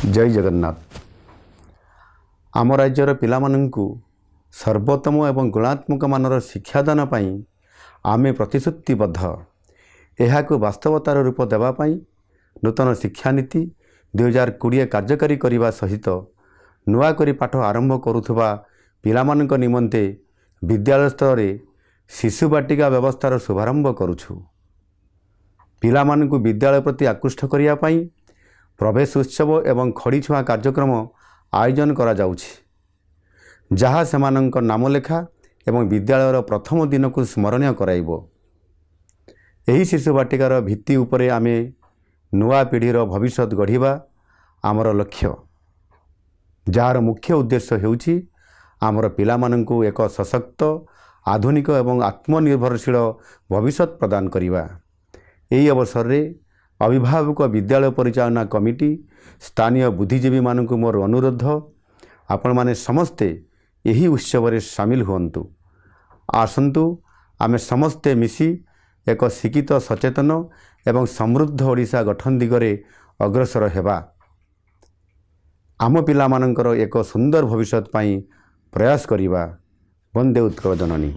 जय जगन्नाथ। आम राज्यर पिलामानंकु सर्वोत्तम एवं गुणात्मक मानर शिक्षादान पाई आमे प्रतिश्रुतिबद्ध। एहाकु वास्तवतार रूप देवाई नूतन शिक्षानीति 2020 कार्यकारी करने सहित नुआ करी पाठ आरंभ करुवा पिलामानंक निमंते विद्यालय स्तर में शिशु बाटिका व्यवस्थार शुभारंभ करुछु। पिलामानंकु विद्यालय प्रति आकृष्ट करिया पाई प्रवेश उत्सव एवं खड़ी छुआ कार्यक्रम आयोजन करा जाउछि, जहाँ सेमानंक नाम लेखा एवं विद्यालयर प्रथम दिन को स्मरणीय कराइबो। एही शिशु बाटिकार भित्ति उपरे आमे नुआ पीढ़ीर भविष्य गढ़िबा आमर लक्ष्य, जार मुख्य उद्देश्य हेउछि आमर पिलामानंकु एक सशक्त आधुनिक एवं आत्मनिर्भरशील भविष्य प्रदान करिबा। एही अवसर रे अभिभावक विद्यालय परिचालना कमिटी स्थानीय बुद्धिजीवी मानकु मोर अनुरोध, आपण माने समस्ते यही उत्सव रे शामिल हुअन्तु। आसन्तु आमे समस्ते मिसी एक शिक्षित सचेतन एवं समृद्ध ओडिशा गठन दिगरे अग्रसर हेबा। आम पिला मानकर एक सुंदर भविष्य पाई प्रयास करिबा। वंदे उत्कल जननी।